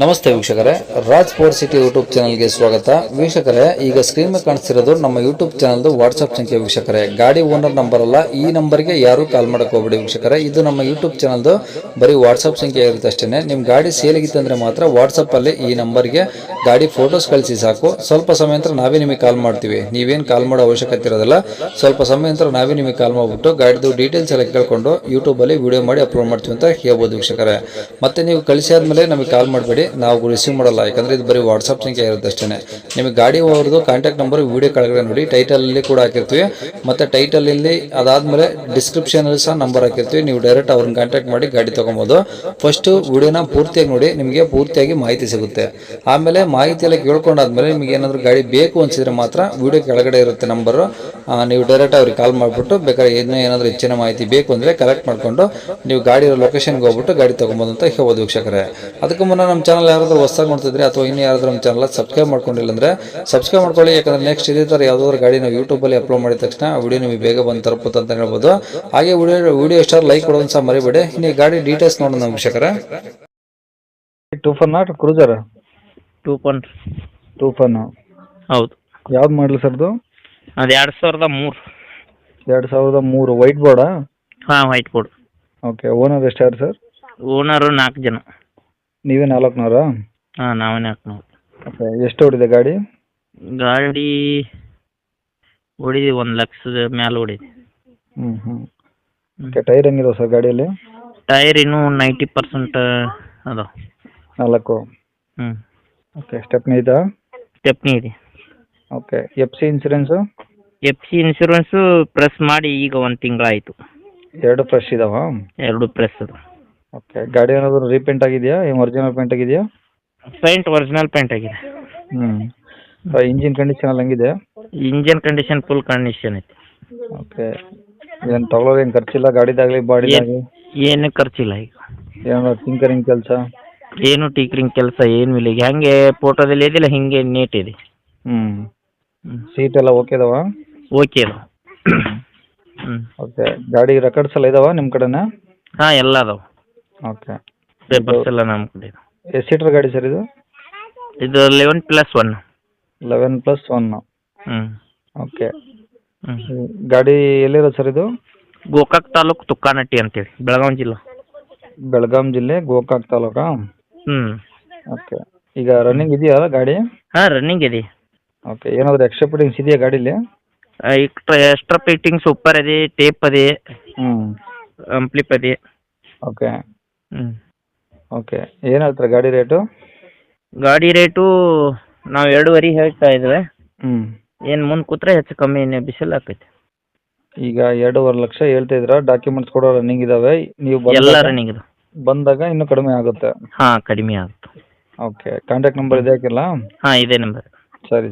ನಮಸ್ತೆ ವೀಕ್ಷಕರೇ, Raj sports city YouTube ಚಾನಲ್ಗೆ ಸ್ವಾಗತ. ವೀಕ್ಷಕರೇ, ಈಗ ಸ್ಕ್ರೀನ್ ಮೇಲೆ ಕಾಣಿಸ್ತಿರೋದು ನಮ್ಮ ಯೂಟ್ಯೂಬ್ ಚಾನಲ್ದು ವಾಟ್ಸ್ಆಪ್ ಸಂಖ್ಯೆ. ವೀಕ್ಷಕರೇ, ಗಾಡಿ ಓನರ್ ನಂಬರ್ ಅಲ್ಲ, ಈ ನಂಬರ್ಗೆ ಯಾರು ಕಾಲ್ ಮಾಡಕ್ಕೆ ಹೋಗ್ಬೇಡಿ ವೀಕ್ಷಕರೇ. ಇದು ನಮ್ಮ ಯೂಟ್ಯೂಬ್ ಚಾನಲ್ದು ಬರೀ ವಾಟ್ಸ್ಆಪ್ ಸಂಖ್ಯೆ ಇರುತ್ತೆ ಅಷ್ಟೇ. ನಿಮ್ಮ ಗಾಡಿ ಸೇಲಿಗಿತ್ತಂದ್ರೆ ಮಾತ್ರ ವಾಟ್ಸಪ್ಪಲ್ಲಿ ಈ ನಂಬರ್ಗೆ ಗಾಡಿ ಫೋಟೋಸ್ ಕಳಿಸಿ ಸಾಕು. ಸ್ವಲ್ಪ ಸಮಯ ನಂತರ ನಾವೇ ನಿಮಗೆ ಕಾಲ್ ಮಾಡ್ತೀವಿ. ನೀವೇನು ಕಾಲ್ ಮಾಡೋ ಅವಶ್ಯಕತೆ ಇರೋದಿಲ್ಲ. ಸ್ವಲ್ಪ ಸಮಯ ನಂತರ ನಾವೇ ನಿಮಗೆ ಕಾಲ್ ಮಾಡಿಬಿಟ್ಟು ಗಾಡಿದು ಡೀಟೇಲ್ಸ್ ಎಲ್ಲ ಕೇಳ್ಕೊಂಡು ಯೂಟ್ಯೂಬಲ್ಲಿ ವಿಡಿಯೋ ಮಾಡಿ ಅಪ್ಲೋಡ್ ಮಾಡ್ತೀವಿ ಅಂತ ಹೇಳ್ಬೋದು ವೀಕ್ಷಕರೇ. ಮತ್ತೆ ನೀವು ಕಳಿಸಿ ಆದಮೇಲೆ ನಮಗೆ ಕಾಲ್ ಮಾಡಬೇಡಿ, ನಾವು ರಿಸೀವ್ ಮಾಡಲ್ಲ. ಯಾಕಂದ್ರೆ ಇದು ಬರೀ ವಾಟ್ಸ್ಆಪ್ ಸಂಖ್ಯೆ ಇರುತ್ತೆ ಅಷ್ಟೇ. ನಿಮಗೆ ಗಾಡಿ ಅವ್ರದ್ದು ಕಾಂಟ್ಯಾಕ್ಟ್ ನಂಬರ್ ವಿಡಿಯೋ ಕೆಳಗಡೆ ನೋಡಿ, ಟೈಟಲ್ ಅಲ್ಲಿ ಕೂಡ ಹಾಕಿರ್ತೀವಿ. ಮತ್ತೆ ಟೈಟಲ್ ಇಲ್ಲಿ ಅದಾದ್ಮೇಲೆ ಡಿಸ್ಕ್ರಿಪ್ಷನ್ ಅಲ್ಲಿ ಸಹ ನಂಬರ್ ಹಾಕಿರ್ತೀವಿ. ನೀವು ಡೈರೆಕ್ಟ್ ಅವ್ರನ್ನ ಕಾಂಟ್ಯಾಕ್ಟ್ ಮಾಡಿ ಗಾಡಿ ತಗೊಬೋದು. ಫಸ್ಟ್ ವಿಡಿಯೋನ ಪೂರ್ತಿಯಾಗಿ ನೋಡಿ, ನಿಮಗೆ ಪೂರ್ತಿಯಾಗಿ ಮಾಹಿತಿ ಸಿಗುತ್ತೆ. ಆಮೇಲೆ ಮಾಹಿತಿ ಎಲ್ಲ ಕೇಳ್ಕೊಂಡಾದ್ಮೇಲೆ ನಿಮಗೆ ಏನಾದರೂ ಗಾಡಿ ಬೇಕು ಅನ್ಸಿದ್ರೆ ಮಾತ್ರ ವಿಡಿಯೋ ಕೆಳಗಡೆ ಇರುತ್ತೆ ನಂಬರ್, ನೀವು ಡೈರೆಕ್ಟ್ ಅವ್ರಿಗೆ ಕಾಲ್ ಮಾಡಿಬಿಟ್ಟು ಬೇಕಾದ್ರೆ ಏನಾದರೂ ಹೆಚ್ಚಿನ ಮಾಹಿತಿ ಬೇಕು ಅಂದ್ರೆ ಕಲೆಕ್ಟ್ ಮಾಡ್ಕೊಂಡು ನೀವು ಗಾಡಿ ಲೊಕೇಶನ್ಗೆ ಹೋಗ್ಬಿಟ್ಟು ಗಾಡಿ ತಗೊಬೋದು ಅಂತ ಹೇಳ್ಬೋದು ವೀಕ್ಷಕರೇ. ಅದಕ್ಕೂ ಮುನ್ನ ನಮ್ಮ ಚಾನಲ್ ಯಾರಾದರೂ ಹೊಸದಾಗಿ ನೋಡ್ತಿದ್ರೆ ಅಥವಾ ಇನ್ನು ಯಾರಾದರೂ ನಮ್ಮ ಚಾನಲ್ ಸಬ್ಸ್ಕ್ರೈಬ್ ಮಾಡ್ಕೊಂಡಿಲ್ಲ ಅಂದ್ರೆ ಸಬ್ಸ್ಕ್ರೈಬ್ ಮಾಡ್ಕೊಳ್ಳಿ. ಯಾಕಂದ್ರೆ ನೆಕ್ಸ್ಟ್ ಇದೇ ಥರ ಯಾವುದಾದ್ರು ಗಾಡಿ ನಾವು ಯೂಟ್ಯೂಬಲ್ಲಿ ಅಪ್ಲೋಡ್ ಮಾಡಿದ ತಕ್ಷಣ ವಿಡಿಯೋ ನಿಮಗೆ ಬೇಗ ಬಂದು ತಲುಪುತ್ತೆ ಅಂತ ಹೇಳ್ಬೋದು. ಹಾಗೆ ವಿಡಿಯೋ ಇಷ್ಟ ಲೈಕ್ ಕೊಡೋದು ಸಹ ಮರಿಬೇಡಿ. ಇನ್ನು ಗಾಡಿ ಡೀಟೇಲ್ಸ್ ನೋಡೋಣ ವೀಕ್ಷಕರೇ. ಟೂಫನ್ ನಾಟ್ ಕ್ರೂಸರ್ ಟೂಫನ್ ಹೌದು. ಯಾವ್ದು ಮಾಡಲಿ ಸರ್ದು? ಅದು 2003. 2003 ವೈಟ್ ಬೋರ್ಡಾ? ಹಾಂ, ವೈಟ್ ಬೋರ್ಡ್. ಓಕೆ. ಓನರ್ ಎಷ್ಟಾರು ಸರ್? ಓನರು 4 ಜನ. ನೀವೇ 4ನೂರಾ? ಹಾಂ, ನಾವೇ 4 ಓಕೆ. ಎಷ್ಟು ಓಡಿದೆ ಗಾಡಿ? ಗಾಡಿ ಓಡಿದೆ 1 ಲಕ್ಷದ ಮೇಲೆ ಓಡಿದೆ. ಓಕೆ. ಟೈರ್ ಹೆಂಗಿದಾವೆ ಸರ್ ಗಾಡಿಯಲ್ಲಿ? ಟೈರ್ ಇನ್ನೂ 90% ಅದಾವ. 4. ಓಕೆ. ಸ್ಟೆಪ್ನಿ ಇದಾ? ಸ್ಟೆಪ್ನಿ ಇದೆ. Okay. F C insurance? F C insurance press ಮಾಡಿ ಈಗ 1 ತಿಂಗಳಾಯಿತು. 2 ಫ್ರೆಶ್ ಇದಾವಾ? 2 ಪ್ರೆಸ್ ಅದು. ಓಕೆ. ಗಾಡಿ ಏನಾದರೂ ರೀಪೇಂಟ್ ಆಗಿದೆಯಾ? ಏನು ಒರಿಜಿನಲ್ ಪೇಂಟ್ ಆಗಿದೆಯಾ? ಪೇಂಟ್ ಒರಿಜಿನಲ್ ಪೇಂಟ್ ಆಗಿದೆ. ಇಂಜಿನ್ ಕಂಡೀಷನ್ ಎಲ್ಲ ಹೆಂಗಿದೆ? ಇಂಜನ್ ಕಂಡೀಷನ್ ಫುಲ್ ಕಂಡೀಷನ್ ಐತಿ. ಓಕೆ. ಏನು ತಗೊಳ್ಳೋದು ಏನು ಖರ್ಚಿಲ್ಲ ಗಾಡಿದಾಗಲಿ ಬಾಡಿದಾಗಲಿ? ಏನು ಖರ್ಚಿಲ್ಲ. ಈಗ ಏನಾದ್ರು ಟಿಂಕರಿಂಗ್ ಕೆಲಸ? ಏನು ಟೀಕ್ರಿಂಗ್ ಕೆಲಸ ಏನೂ ಇಲ್ಲ. ಈಗ ಹೆಂಗೆ ಫೋಟೋದಲ್ಲಿ ಇದೆಯಲ್ಲ ಹಿಂಗೆ ನೀಟ್ ಇದೆ. ಸೀಟ್ ಎಲ್ಲ ಓಕೆ ಇದಾವಾ? ಓಕೆ ಅದು. ಓಕೆ. ಗಾಡಿ ರೆಕಾರ್ಡ್ಸ್ ಎಲ್ಲ ಇದಾವಾ ನಿಮ್ಮ ಕಡೆನಾ? ಹಾಂ, ಎಲ್ಲ ಅದಾವೆ. ಓಕೆ. ಪೇಪರ್ಸ್ ಎಲ್ಲ ನಮ್ಮ ಕಡೆ. ಎಷ್ಟು ಸೀಟ್ರ್ ಗಾಡಿ ಸರ್ ಇದು? ಇದು 11+1. 11+1. ಹ್ಞೂ. ಓಕೆ. ಗಾಡಿ ಎಲ್ಲಿರೋದು ಸರ್ ಇದು? ಗೋಕಾಕ್ ತಾಲೂಕು ತುಕ್ಕಾನಟ್ಟಿ ಅಂತೇಳಿ, ಬೆಳಗಾವಿ ಜಿಲ್ಲಾ. ಬೆಳಗಾಂ ಜಿಲ್ಲೆ ಗೋಕಾಕ್ ತಾಲೂಕಾ? ಹ್ಞೂ. ಓಕೆ. ಈಗ ರನ್ನಿಂಗ್ ಇದೆಯಾ ಗಾಡಿ? ಹಾಂ, ರನ್ನಿಂಗ್ ಇದೆ. ಓಕೆ. ಏನಾದರೂ ಎಕ್ಸ್ಟ್ರಾ ಫಿಟ್ಟಿಂಗ್ಸ್ ಇದೆಯಾ ಗಾಡೀಲಿ? ಎಕ್ಸ್ಟ್ರಾ ಫಿಟ್ಟಿಂಗ್ ಸೂಪರ್ ಇದೆ, ಟೇಪ್ ಅದೇ, ಅಂಪ್ಲಿಪ್ ಅದೇ. ಓಕೆ. ಹ್ಞೂ. ಓಕೆ. ಏನು ಹೇಳ್ತಾರೆ ಗಾಡಿ ರೇಟು? ಗಾಡಿ ರೇಟು ನಾವು 2.5 ಹೇಳ್ತಾ ಇದ್ದೇವೆ. ಏನು ಮುಂದೆ ಕೂತ್ರೆ ಹೆಚ್ಚು ಕಮ್ಮಿ ಬಿಸಿಲು ಆಕೈತಿ. ಈಗ 2.5 ಲಕ್ಷ ಹೇಳ್ತಾ ಇದ್ದೀರಾ, ಡಾಕ್ಯುಮೆಂಟ್ಸ್ ಕೂಡ ರನ್ನಿಂಗ್ ಇದಾವೆ. ನೀವು ಎಲ್ಲ ರನ್ನಿಂಗ್ ಇದೆ. ಬಂದಾಗ ಇನ್ನೂ ಕಡಿಮೆ ಆಗುತ್ತೆ? ಹಾಂ, ಕಡಿಮೆ ಆಗುತ್ತೆ. ಓಕೆ. ಕಾಂಟ್ಯಾಕ್ಟ್ ನಂಬರ್ ಇದೆ ಹಾಕಿಲ್ಲ? ಹಾಂ, ಇದೇ ನಂಬರ್. ಸರಿ.